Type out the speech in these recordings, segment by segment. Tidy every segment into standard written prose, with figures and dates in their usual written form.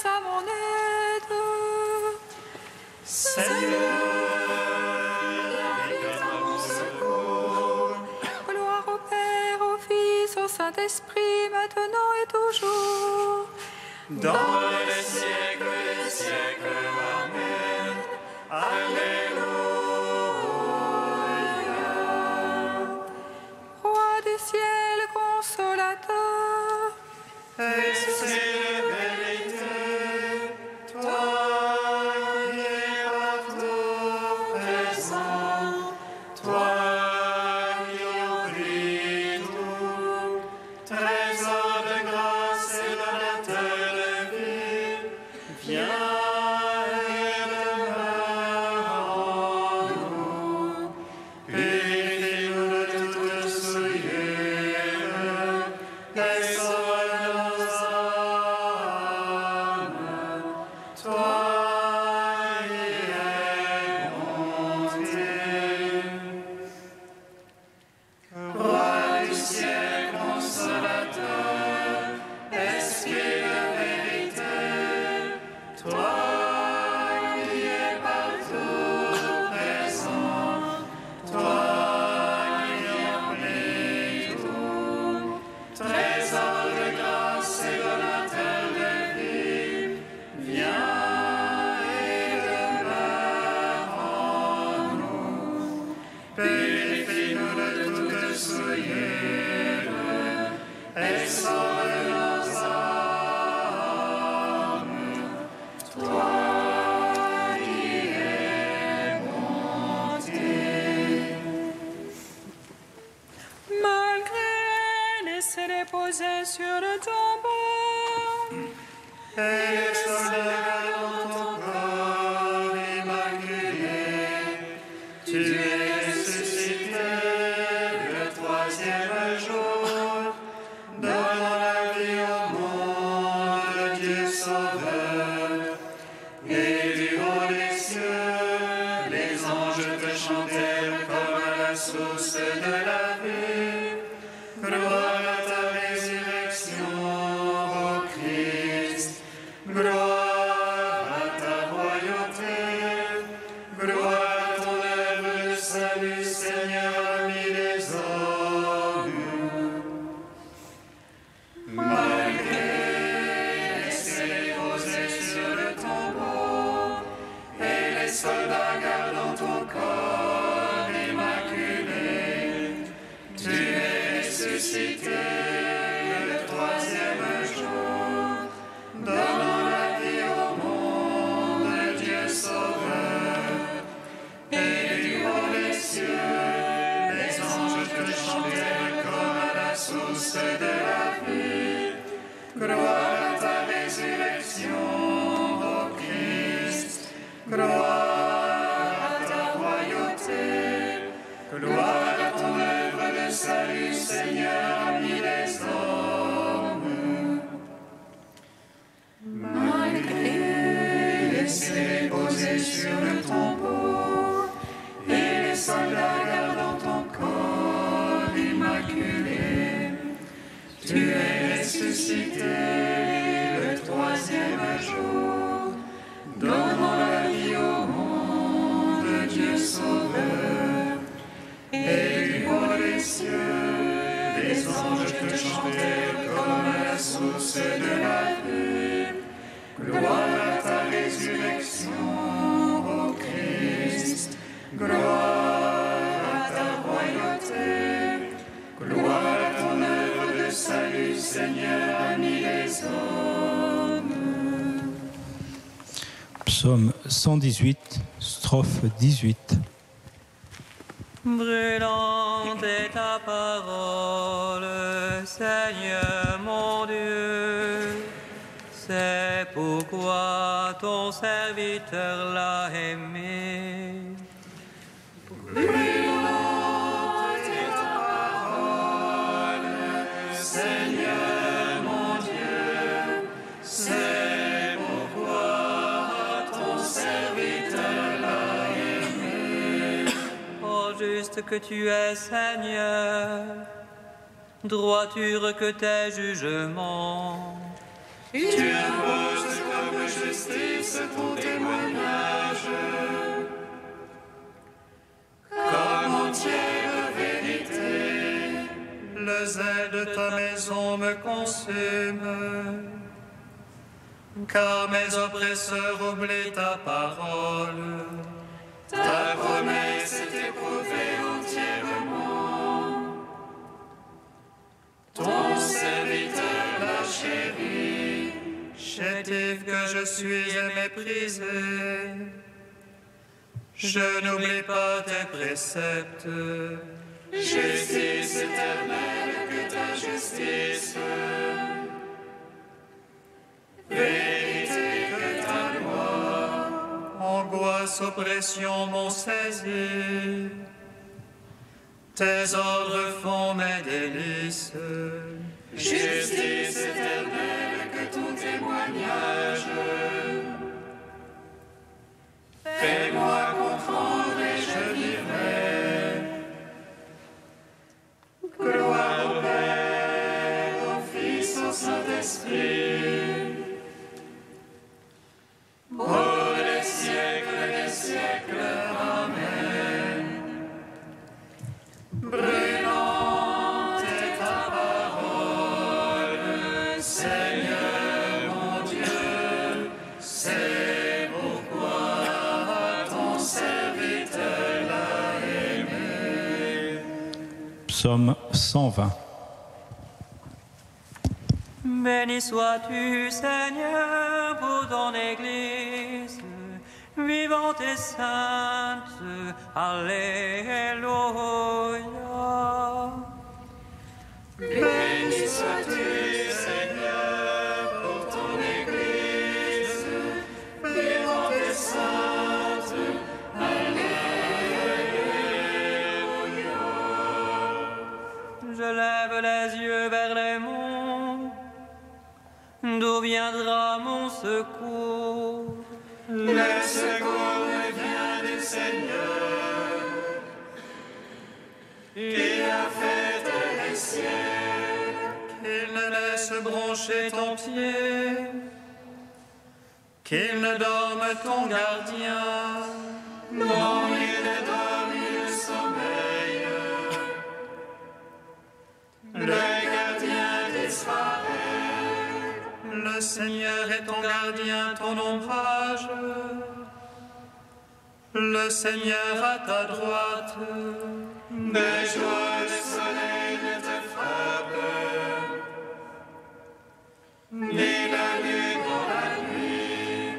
à mon aide. Seigneur, viens à mon secours. Gloire au Père, au Fils, au Saint-Esprit, maintenant et toujours. Dans les siècles des siècles. Amen. Alléluia. Roi du ciel, consolateur, Et c'est la vérité, toi qui es partout présent, toi qui oublie tout, trésor de grâce et donateur de vie, viens et demeure en nous. Purifie-nous de toute souillure, et sauve nos âmes. Toi qui es bonté. Roi du ciel, consolateur, esprit de vérité, toi qui es partout présent, toi qui remplis tout, trésor de grâce et donateur de vie, viens et demeure en nous. Purifie-nous de toute souillure et sauve nos âmes. Toi qui es bonté. malgré laissez-les poser sur le tombeau. Et les soldats dans ton corps immaculé, tu es ressuscité le troisième jour, donnant la vie au monde, Dieu sauveur. Et du haut des cieux, les anges te chantèrent comme à la source de la vie. Gloire à ta résurrection, ô Christ. Gloire à ta royauté. Gloire à ton œuvre de salut, Seigneur, ami des hommes. Malgré laissez-les poser sur le tombeau, et les soldats gardant ton corps immaculé, tu es ressuscité le troisième jour, donnant la vie au monde, Dieu sauveur. Et du haut des cieux, les anges te chantèrent comme à la source de la vie. Gloire à ta résurrection, ô Christ. Gloire à ta royauté. Gloire à ton œuvre de salut, Seigneur, ami des hommes. Malgré laissez-les poser sur le tombeau, et les soldats gardant ton corps immaculé, tu es ressuscité le troisième jour, donnant la vie au monde, Dieu sauveur. Et du haut des cieux, les anges te chantèrent comme à la source de la vie. Gloire à ta résurrection, ô Christ. Gloire à ta royauté. Gloire à ton œuvre de salut, Seigneur, ami des hommes. Psaume 118, strophe 18. Brûlante est ta parole, Seigneur mon Dieu. C'est pourquoi ton serviteur l'a aimé. Brûlante est ta parole, Seigneur mon Dieu. C'est pourquoi ton serviteur l'a aimé. Oh, juste que tu es, Seigneur, droiture que tes jugements. Tu imposes comme justice ton témoignage, comme entière vérité. Le zèle de ta maison me consume, car mes oppresseurs oublient ta parole. Ta promesse est éprouvée entièrement. Ton serviteur l'a chérie. Chétif que je suis et méprisé, je n'oublie pas tes préceptes. Justice éternelle que ta justice. Vérité que ta loi. Angoisse, oppression m'ont saisi, tes ordres font mes délices. Justice éternelle que ton témoignage. Fais-moi comprendre et je vivrai. Gloire au Père, au Fils, au Saint-Esprit. Pour les siècles des siècles. Amen. Brûlante est ta parole, Seigneur mon Dieu, c'est pourquoi ton serviteur l'a aimé. Psaume 120. Béni sois-tu, Seigneur, pour ton Église, vivante et sainte. Alléluia. Béni sois-tu, Seigneur, pour ton Église, vivante et sainte. Alléluia. Je lève les yeux vers les monts. D'où viendra mon secours? Le secours me vient du Seigneur, qui a fait les cieux. Qu'il ne laisse broncher ton pied, qu'il ne dorme ton gardien. Non, il ne dorme, il sommeille. Le gardien d'Israël. Le Seigneur est ton gardien, ton ombrage. Le Seigneur à ta droite. De joie le soleil ne te frappe, ni la lune dans la nuit.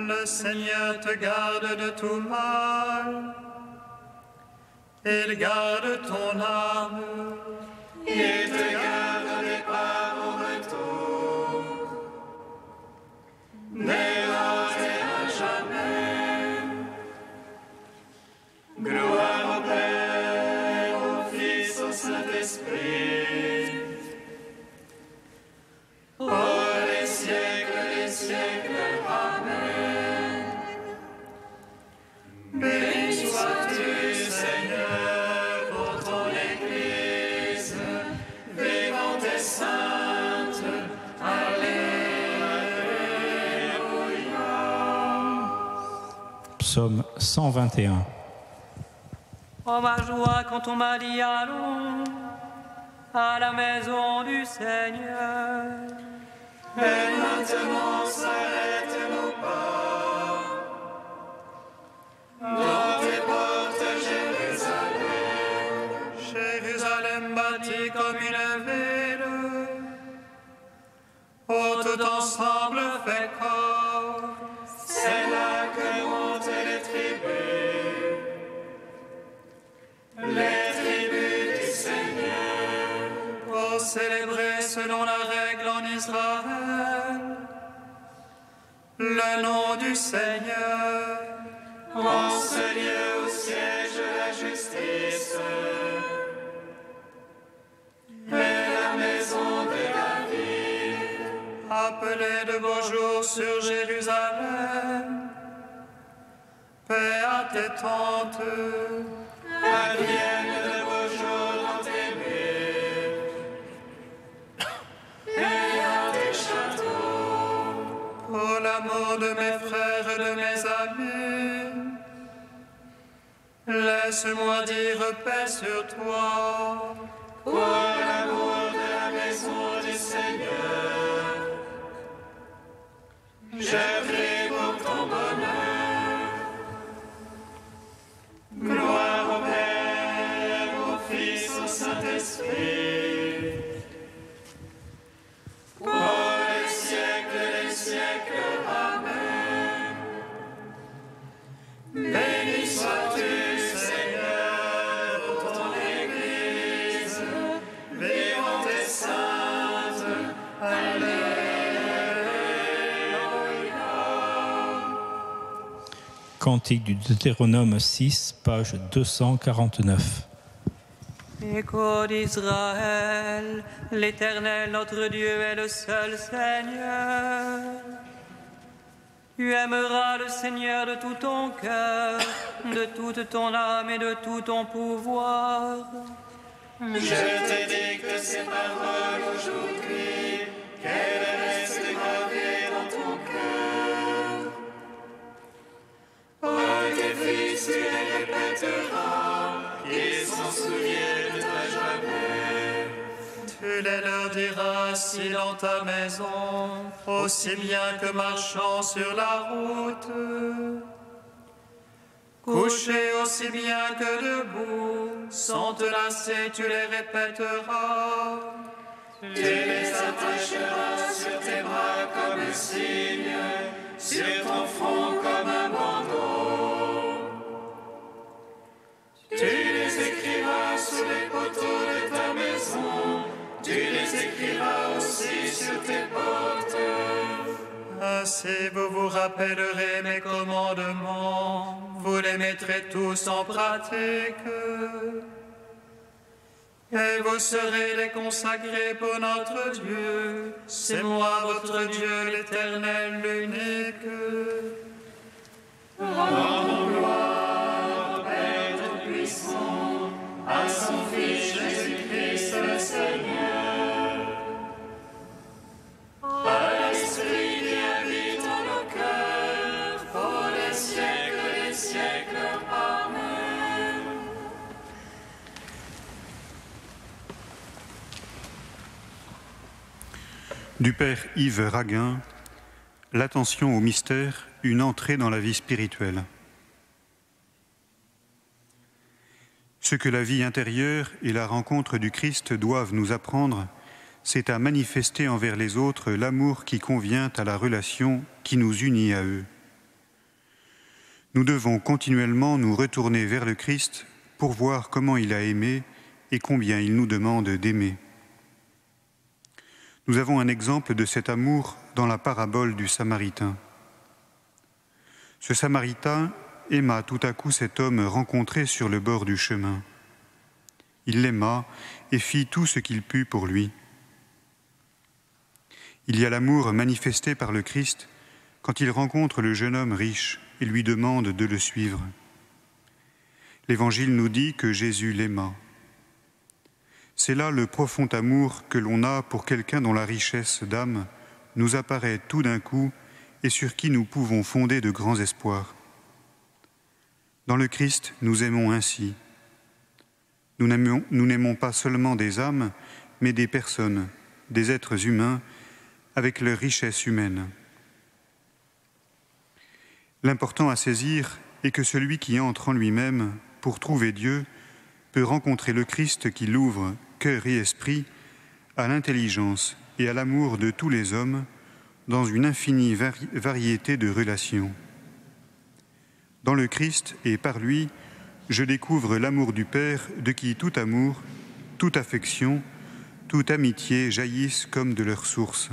Le Seigneur te garde de tout mal. Il garde ton âme. Il te garde des pas au retour, dérange et à jamais. Gloire au Père, au Fils, au Saint-Esprit, pour les siècles des siècles. Amen. Béni sois-tu, Seigneur, pour ton Église, vivante et sainte. Alléluia. Psaume 121. Oh ma joie quand on m'a dit allons à la maison du Seigneur. Et maintenant s'arrête nos pas dans tes portes, Jérusalem. Jérusalem bâtie comme une ville, où tout ensemble fait corps. C'est là que montent les tribus du Seigneur. Pour célébrer selon la règle en Israël le nom du Seigneur. En ce lieu où siège la justice et la maison de la vie. Appelez de beaux jours sur Jérusalem, paix à tes tentes. Advienne de beaux jours dans tes murs et à tes châteaux. Pour l'amour ami. Laisse-moi dire paix sur toi. Pour l'amour de la maison du Seigneur, je prie pour ton bonheur. Gloire au Père, au Fils, au Saint-Esprit, pour les siècles des siècles. Amen. Béni sois-tu, Seigneur, pour ton Église, vivante et sainte. Alléluia. Cantique du Deutéronome 6, page 249. Écoute Israël, l'Éternel notre Dieu est le seul Seigneur. Tu aimeras le Seigneur de tout ton cœur, de toute ton âme et de tout ton pouvoir. Je t'édicte ces paroles aujourd'hui, qu'elles restent gravées dans ton cœur. À tes fils, tu les répéteras, ils s'en souviennent à jamais. Tu les leur diras assis dans ta maison, aussi bien que marchant sur la route. Couché aussi bien que debout, sans te lasser, tu les répéteras. Tu les attacheras sur tes bras comme un signe, sur ton front comme un bandeau. Tu les écriras sous les poteaux de ta maison, tu les écriras aussi sur tes portes. Ainsi vous vous rappellerez mes commandements, vous les mettrez tous en pratique. Et vous serez les consacrés pour notre Dieu. C'est moi votre Dieu, l'Éternel, l'unique. Rendons gloire au Père Tout-Puissant, à son Fils Jésus-Christ le Seigneur, à l'Esprit qui habite en nos cœurs, pour les siècles des siècles. Amen. Du Père Yves Raguin, l'attention au mystère, une entrée dans la vie spirituelle. Ce que la vie intérieure et la rencontre du Christ doivent nous apprendre, c'est à manifester envers les autres l'amour qui convient à la relation qui nous unit à eux. Nous devons continuellement nous retourner vers le Christ pour voir comment il a aimé et combien il nous demande d'aimer. Nous avons un exemple de cet amour dans la parabole du Samaritain. Ce Samaritain aima tout à coup cet homme rencontré sur le bord du chemin. Il l'aima et fit tout ce qu'il put pour lui. Il y a l'amour manifesté par le Christ quand il rencontre le jeune homme riche et lui demande de le suivre. L'Évangile nous dit que Jésus l'aima. C'est là le profond amour que l'on a pour quelqu'un dont la richesse d'âme nous apparaît tout d'un coup et sur qui nous pouvons fonder de grands espoirs. Dans le Christ, nous aimons ainsi. Nous n'aimons pas seulement des âmes, mais des personnes, des êtres humains, avec leur richesse humaine. L'important à saisir est que celui qui entre en lui-même pour trouver Dieu peut rencontrer le Christ qui l'ouvre, cœur et esprit, à l'intelligence et à l'amour de tous les hommes, dans une infinie variété de relations. Dans le Christ et par lui, je découvre l'amour du Père de qui tout amour, toute affection, toute amitié jaillissent comme de leur source.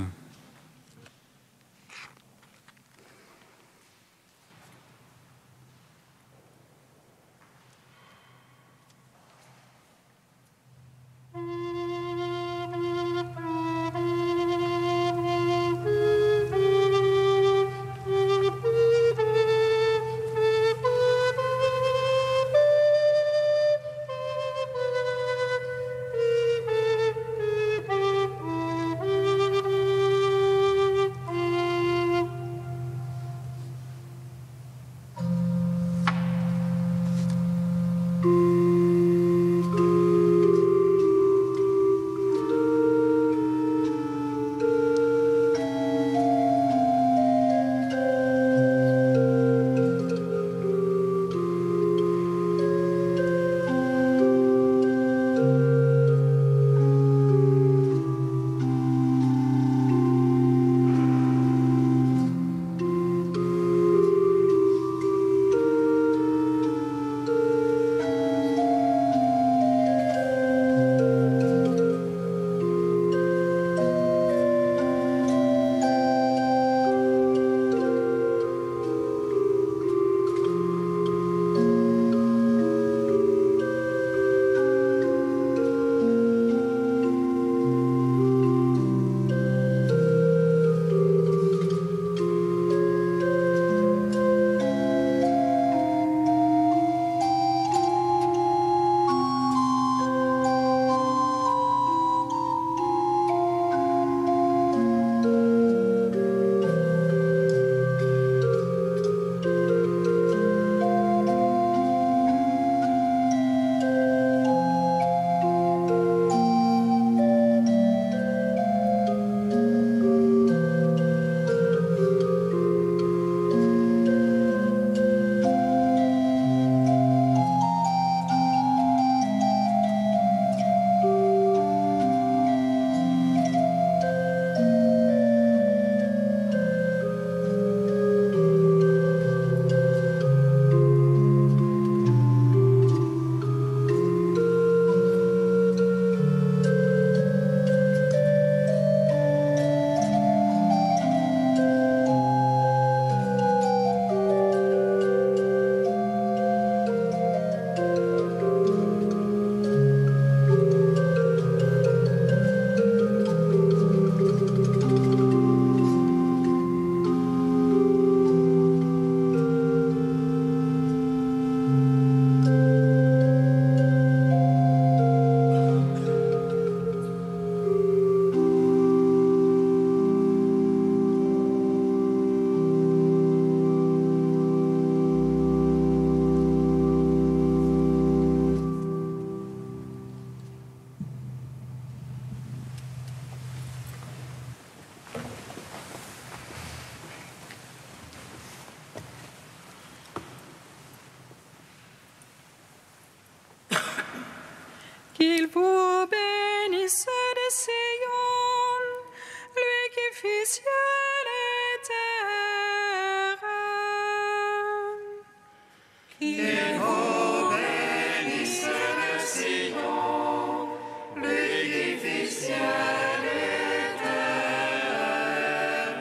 Et vous bénisse le Sion, l'édifice ciel et terre.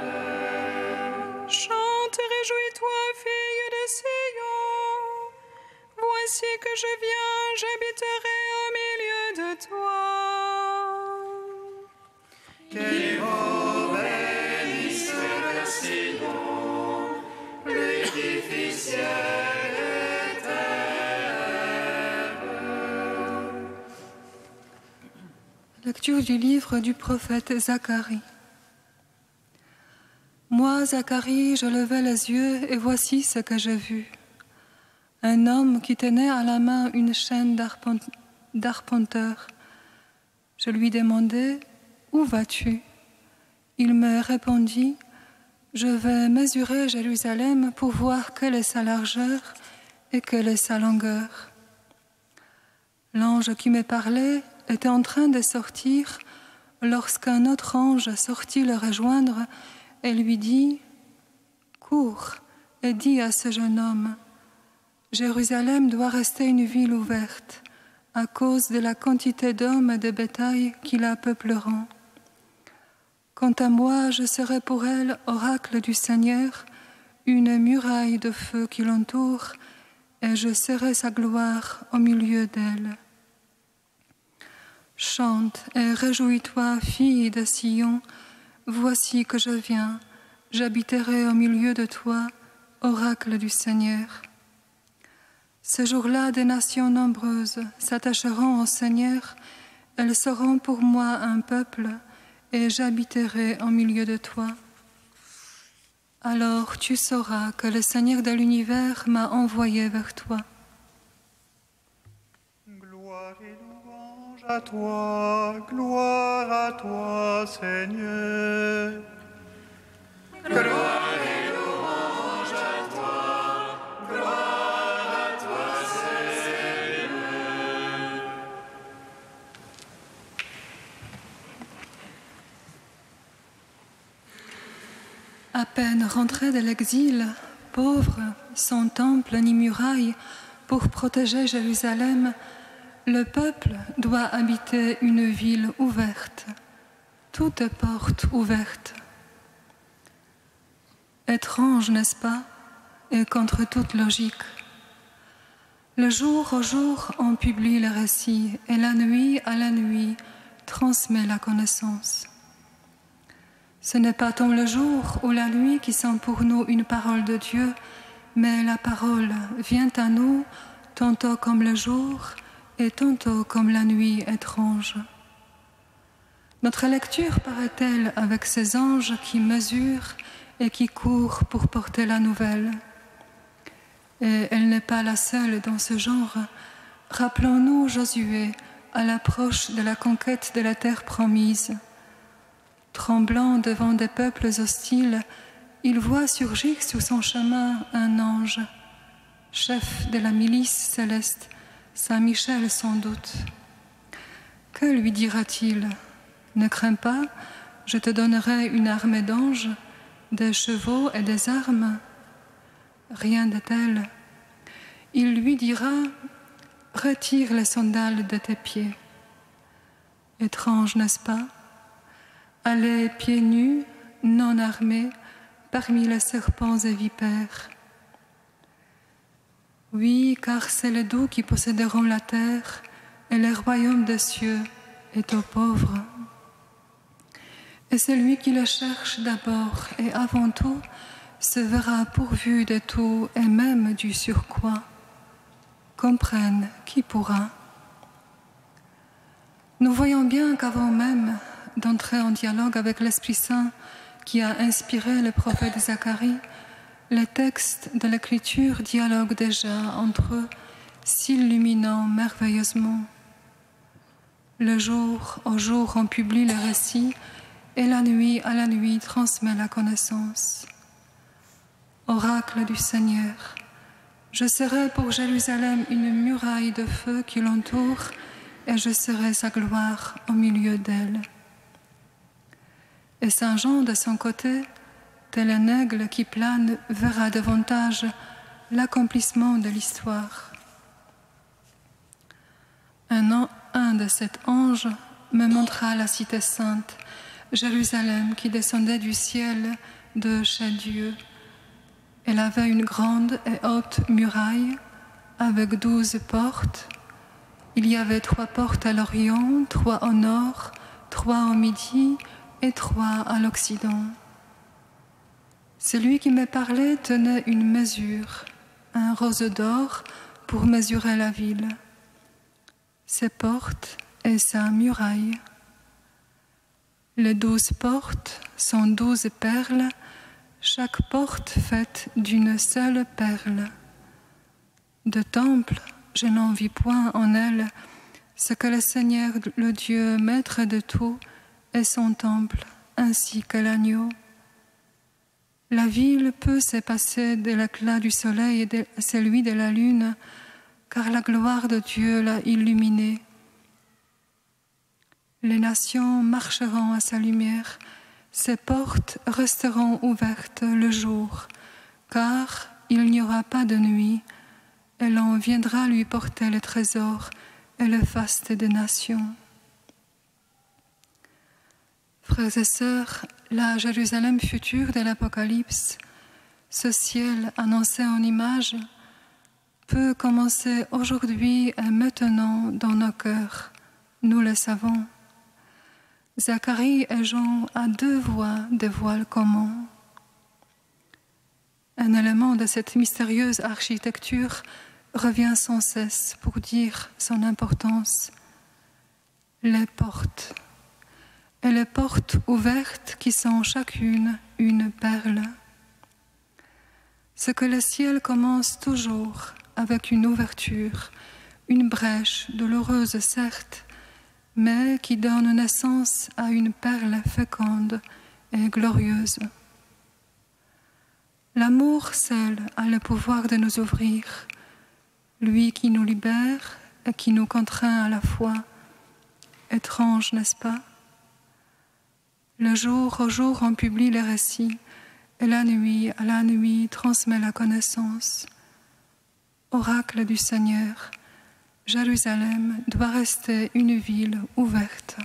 Chante, réjouis-toi, fille de Sion. Voici que je viens, j'habiterai au milieu de toi. Et vous bénisse le Sion, l'édifice ciel et terre. Lecture du livre du prophète Zacharie. Moi, Zacharie, je levai les yeux et voici ce que j'ai vu. Un homme qui tenait à la main une chaîne d'arpenteur. Je lui demandai, « Où vas-tu » Il me répondit, « Je vais mesurer Jérusalem pour voir quelle est sa largeur et quelle est sa longueur. » L'ange qui me parlait était en train de sortir lorsqu'un autre ange sortit le rejoindre et lui dit, « Cours et dis à ce jeune homme, Jérusalem doit rester une ville ouverte à cause de la quantité d'hommes et de bétail qui la peupleront. Quant à moi, je serai pour elle, oracle du Seigneur, une muraille de feu qui l'entoure, et je serai sa gloire au milieu d'elle. Chante et réjouis-toi, fille de Sion, voici que je viens, j'habiterai au milieu de toi, oracle du Seigneur. Ce jour-là, des nations nombreuses s'attacheront au Seigneur, elles seront pour moi un peuple, et j'habiterai au milieu de toi. Alors tu sauras que le Seigneur de l'univers m'a envoyé vers toi. Gloire et louange à toi, Seigneur. Gloire et louange à toi, gloire à toi, Seigneur. À peine rentré de l'exil, pauvre, sans temple ni muraille, pour protéger Jérusalem, le peuple doit habiter une ville ouverte, toutes portes ouvertes. Étrange, n'est-ce pas, et contre toute logique. Le jour au jour, on publie le récit, et la nuit à la nuit, transmet la connaissance. Ce n'est pas tant le jour ou la nuit qui sont pour nous une parole de Dieu, mais la parole vient à nous tantôt comme le jour et tantôt comme la nuit étrange. Notre lecture paraît-elle avec ces anges qui mesurent et qui courent pour porter la nouvelle. Et elle n'est pas la seule dans ce genre. Rappelons-nous Josué à l'approche de la conquête de la terre promise. Tremblant devant des peuples hostiles, il voit surgir sur son chemin un ange, chef de la milice céleste, Saint Michel sans doute. Que lui dira-t-il ? Ne crains pas, je te donnerai une armée d'anges, des chevaux et des armes. Rien de tel. Il lui dira, retire les sandales de tes pieds. Étrange, n'est-ce pas ? Aller pieds nus, non armés, parmi les serpents et vipères. Oui, car c'est les doux qui posséderont la terre, et le royaume des cieux est aux pauvres. Et celui qui le cherche d'abord et avant tout se verra pourvu de tout et même du surcroît. Comprenne qui pourra. Nous voyons bien qu'avant même d'entrer en dialogue avec l'Esprit Saint qui a inspiré le prophète Zacharie, les textes de l'Écriture dialoguent déjà entre eux, s'illuminant merveilleusement. Le jour au jour, on publie le récit, et la nuit à la nuit transmet la connaissance. Oracle du Seigneur, je serai pour Jérusalem une muraille de feu qui l'entoure, et je serai sa gloire au milieu d'elle. Et Saint Jean, de son côté, tel un aigle qui plane, verra davantage l'accomplissement de l'histoire. Un de ces anges me montra la cité sainte, Jérusalem, qui descendait du ciel de chez Dieu. Elle avait une grande et haute muraille avec 12 portes. Il y avait 3 portes à l'Orient, 3 au nord, 3 au midi et 3 à l'Occident. Celui qui me parlait tenait une mesure, un roseau d'or pour mesurer la ville, ses portes et sa muraille. Les 12 portes sont 12 perles, chaque porte faite d'une seule perle. De temple, je n'en vis point en elle, ce que le Seigneur, le Dieu, maître de tout, est son temple, ainsi que l'agneau. La ville peut se passer de l'éclat du soleil et de celui de la lune, car la gloire de Dieu l'a illuminée. Les nations marcheront à sa lumière, ses portes resteront ouvertes le jour, car il n'y aura pas de nuit, et l'on viendra lui porter le trésor et le faste des nations. Frères et sœurs, la Jérusalem future de l'Apocalypse, ce ciel annoncé en images, peut commencer aujourd'hui et maintenant dans nos cœurs. Nous le savons. Zacharie et Jean à 2 voix de voile commun. Un élément de cette mystérieuse architecture revient sans cesse pour dire son importance. Les portes. Et les portes ouvertes qui sont chacune une perle. Ce que le ciel commence toujours avec une ouverture, une brèche douloureuse certes, mais qui donne naissance à une perle féconde et glorieuse. L'amour seul a le pouvoir de nous ouvrir, lui qui nous libère et qui nous contraint à la fois. Étrange, n'est-ce pas? Le jour au jour, on publie les récits, et la nuit à la nuit transmet la connaissance. Oracle du Seigneur, Jérusalem doit rester une ville ouverte.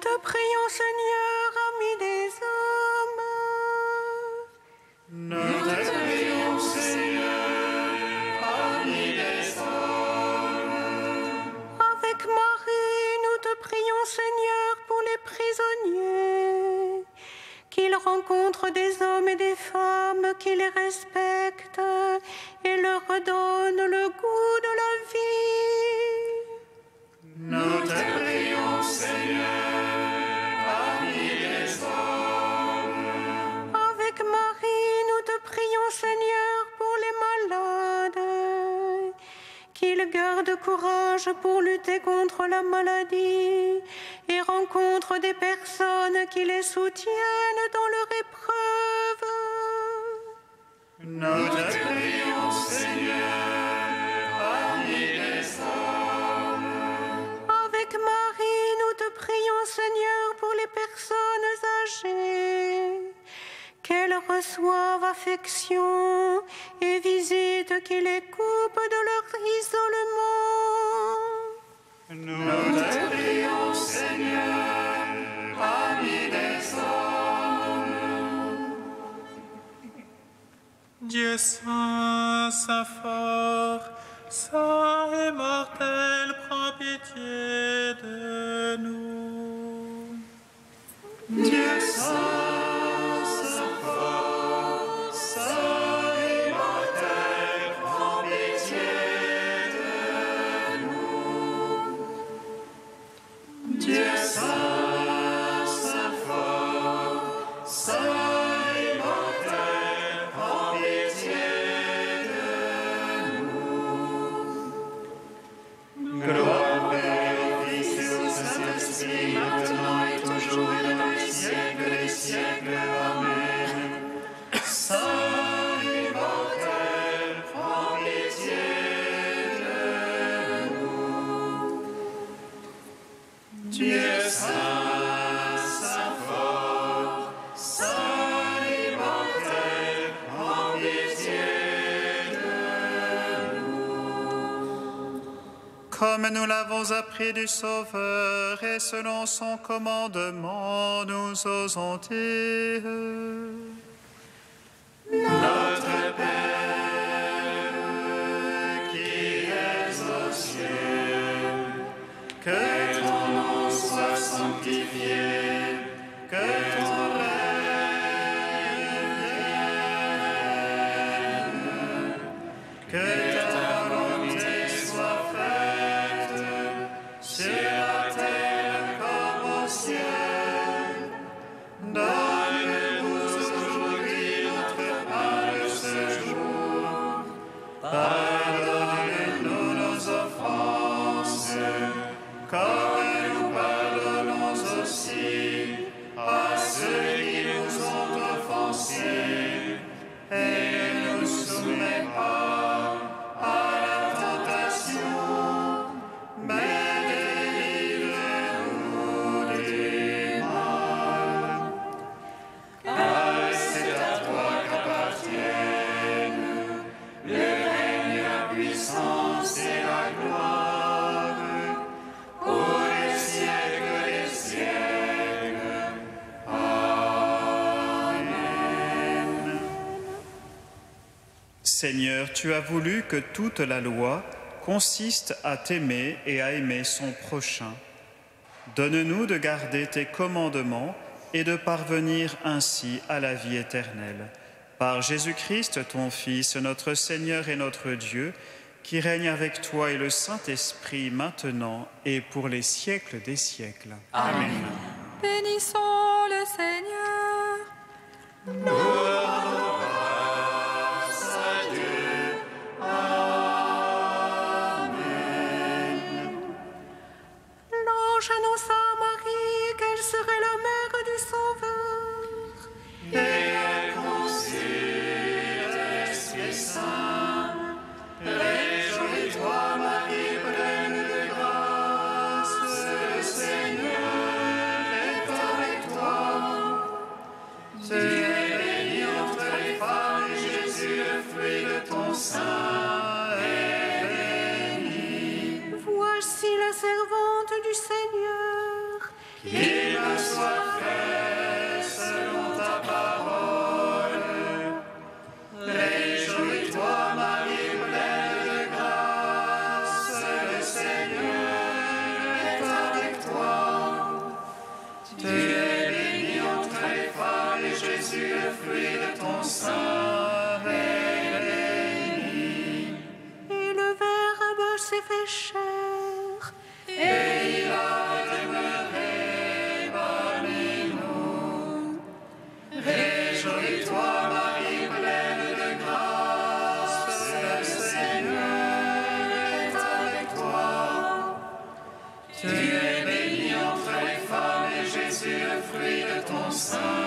te prions, Seigneur, ami des hommes. Nous te prions, Seigneur, ami des hommes. Avec Marie, nous te prions, Seigneur, pour les prisonniers, qu'ils rencontrent des hommes et des femmes qui les respectent et leur donnent le goût de la vie. Nous te prions, Seigneur, ami des hommes. Avec Marie, nous te prions, Seigneur, pour les malades, qu'ils gardent courage pour lutter contre la maladie et rencontrent des personnes qui les soutiennent dans leur épreuve. Nous te prions, Seigneur, ami des hommes. Avec Marie, nous te prions, Seigneur, pour les personnes âgées, qu'elles reçoivent affection et visites qui les coupent de leur isolement. Nous te prions, Seigneur, ami des hommes. Dieu saint, saint fort, saint immortel, prends pitié de nous. Dieu saint, saint fort, saint immortel, prends pitié de nous. Dieu saint, saint fort, saint immortel, prends pitié de nous. Gloire au Père, au Fils et au Saint-Esprit, maintenant et toujours et dans les siècles des siècles. Amen. Saint immortel, prends pitié de nous. Dieu saint, saint fort, saint immortel, prends pitié de nous. Comme nous l'avons appris du Sauveur et selon son commandement, nous osons dire: Notre Père, qui es aux cieux, que ton nom soit sanctifié, que ton règne vienne, que ta volonté soit faite sur la terre comme au ciel. Donne-nous aujourd'hui notre pain de ce jour. Pardonne-nous nos offenses, comme nous pardonnons aussi à ceux qui nous ont offensés. Et ne nous soumets pas à la tentation, mais délivre-nous du mal. Car c'est à toi qu'appartiennent le règne, la puissance et la gloire, pour les siècles des siècles. Amen. Seigneur, tu as voulu que toute la loi consiste à t'aimer et à aimer son prochain. Donne-nous de garder tes commandements et de parvenir ainsi à la vie éternelle. Par Jésus-Christ, ton Fils, notre Seigneur et notre Dieu, qui règne avec toi et le Saint-Esprit maintenant et pour les siècles des siècles. Amen. Bénissons le Seigneur. L'ange annonça à Marie qu'elle serait la mère du Sauveur. Et elle conçut de l'Esprit Saint. Réjouis-toi, Marie, pleine de grâce, le Seigneur est avec toi. Tu es bénie entre les femmes, et Jésus, le fruit de ton sein, est béni. Voici la servante du Seigneur, Qu'il me soit fait selon ta parole. Réjouis-toi, Marie, pleine de grâce, le Seigneur est avec toi. Tu es bénie entre les femmes, et Jésus, le fruit de ton sein, est béni. Et le Verbe s'est fait chair, Et il a demeuré parmi nous. Réjouis-toi, Marie, pleine de grâce, le Seigneur est avec toi. Tu es bénie entre les femmes, et Jésus, le fruit de ton sein,